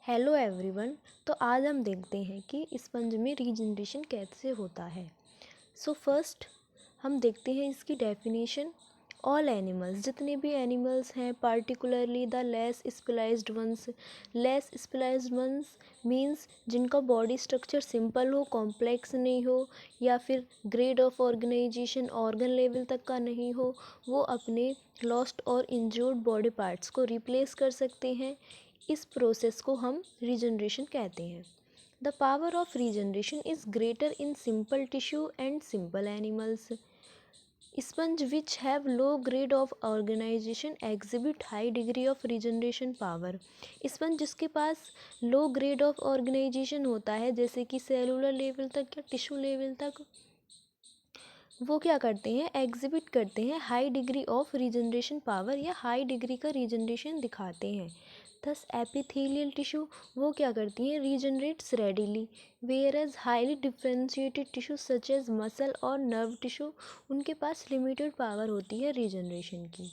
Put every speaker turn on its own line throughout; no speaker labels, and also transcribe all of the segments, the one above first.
Hello everyone. तो आज हम देखते हैं कि स्पंज में रीजनरेशन कैसे होता है। सो फर्स्ट हम देखते हैं इसकी डेफिनेशन। ऑल एनिमल्स, जितने भी एनिमल्स हैं, particularly the less specialized ones means जिनका बॉडी स्ट्रक्चर सिंपल हो, कॉम्प्लेक्स नहीं हो, या फिर grade of organization organ level तक का नहीं हो, वो अपने लॉस्ट और इंजर्ड बॉडी पार्ट्स को रिप्लेस कर सकते हैं। इस प्रोसेस को हम रीजनरेशन कहते हैं। The power of regeneration is greater in simple tissue and simple animals. Sponge which have low grade of organization exhibit high degree of regeneration power। Sponge जिसके पास लो ग्रेड ऑफ ऑर्गेनाइजेशन होता है, जैसे कि cellular level तक या tissue level तक, वो क्या करते हैं, एग्जिबिट करते हैं high degree of regeneration power या हाई डिग्री का रीजनरेशन दिखाते हैं। थस एपिथेलियल टिश्यू वो क्या करती हैं, regenerates readily, whereas highly differentiated tissue such as muscle और नर्व टिश्यू, उनके पास लिमिटेड पावर होती है रीजनरेशन की।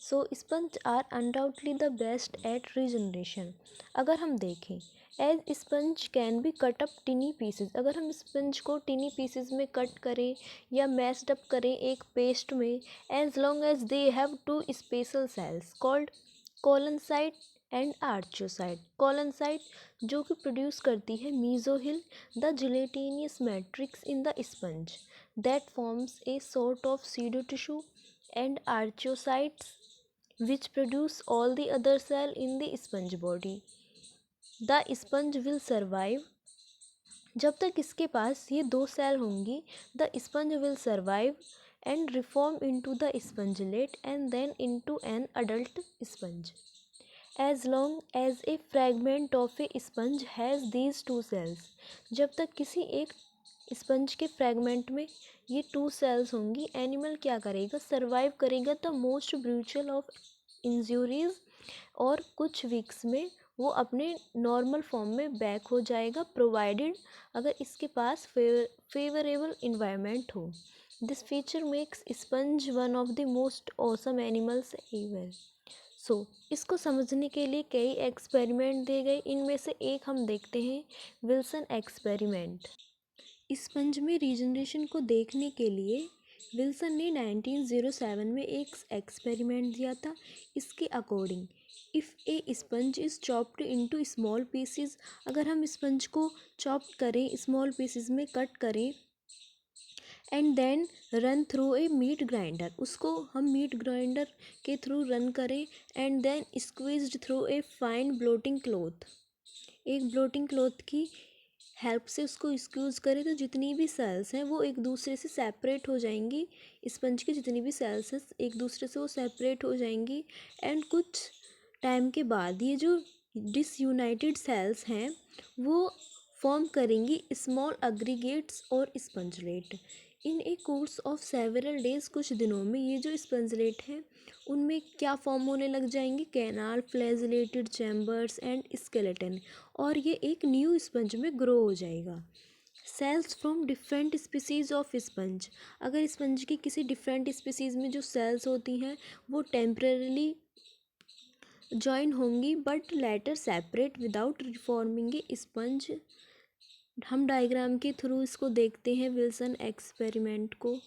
So sponge are undoubtedly the best at regeneration. अगर हम देखें, as sponge can be cut up tiny pieces, अगर हम स्पंज को टिनी पीसेज में कट करें या मैस्ड अप करें एक पेस्ट में, as long as they have two special cells called collencyte and archaeocyte. Collencyte जो कि प्रोड्यूस करती है mesohyl, the gelatinous matrix in the sponge that forms a sort of pseudo tissue, and archocytes which produce all the other cell in the sponge body। The sponge will survive, जब तक इसके पास ये दो cell होंगी, the sponge will survive and reform into the spongelet and then into an adult sponge। As long as a fragment of a sponge has these two cells, जब तक किसी एक स्पंज के फ्रैगमेंट में ये टू सेल्स होंगी, animal क्या करेगा, सर्वाइव करेगा the most brutal of injuries, और कुछ वीक्स में वो अपने नॉर्मल फॉर्म में बैक हो जाएगा, प्रोवाइडेड अगर इसके पास फेवरेबल इन्वायरमेंट हो। This feature makes sponge one of the most awesome animals ever. So इसको समझने के लिए कई एक्सपेरिमेंट दिए गए, इनमें से एक हम देखते हैं, विल्सन एक्सपेरिमेंट। स्पंज में रीजनरेशन को देखने के लिए विल्सन ने 1907 में एक एक्सपेरिमेंट दिया था। इसके according, if a sponge is chopped into small pieces, अगर हम स्पंज को चॉप करें, स्मॉल पीसेस में कट करें, and then run through a meat grinder, उसको हम मीट ग्राइंडर के थ्रू रन करें, and then squeezed through a fine blotting cloth, एक ब्लोटिंग क्लॉथ की हेल्प से उसको स्क्यूज़ करें, तो जितनी भी सेल्स हैं वो एक दूसरे से सेपरेट हो जाएंगी। स्पंज की जितनी भी सेल्स हैं एक दूसरे से वो सेपरेट हो जाएंगी, एंड कुछ टाइम के बाद ये जो डिसयूनाइटेड सेल्स हैं वो फॉर्म करेंगी स्मॉल अग्रीगेट्स और स्पंजलेट। इन ए कोर्स ऑफ सेवरल डेज, कुछ दिनों में ये जो स्पंजलेट हैं उनमें क्या फॉर्म होने लग जाएंगे, canal, flagellated chambers and skeleton, और ये एक न्यू स्पंज में ग्रो हो जाएगा। Cells from different species of sponge, अगर स्पंज की किसी डिफरेंट स्पीसीज में जो सेल्स होती हैं वो टेम्परेली जॉइन होंगी but later separate without reforming A sponge. हम डायग्राम के थ्रू इसको देखते हैं, विल्सन एक्सपेरिमेंट को।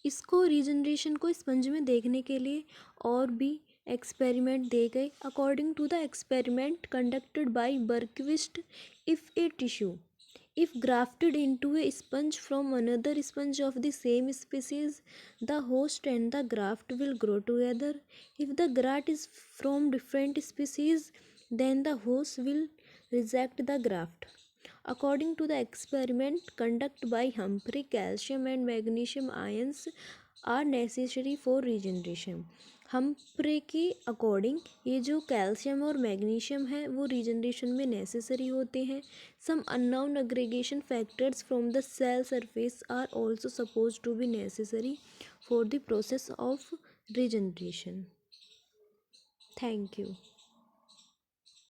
इसको रीजनरेशन को स्पंज में देखने के लिए और भी एक्सपेरिमेंट दिए गए। According to the experiment conducted by Bergquist, if a tissue if grafted into a sponge from another sponge of the same species, the host and the graft will grow together. If the graft is from different species, then the host will reject the graft। According to the experiment conducted by Humphrey, calcium and magnesium ions are necessary for regeneration। हम्प्रे के according ये जो calcium और magnesium है वो regeneration में necessary होते हैं। Some unknown aggregation factors from the cell surface are also suppose to be necessary for the process of regeneration. Thank you.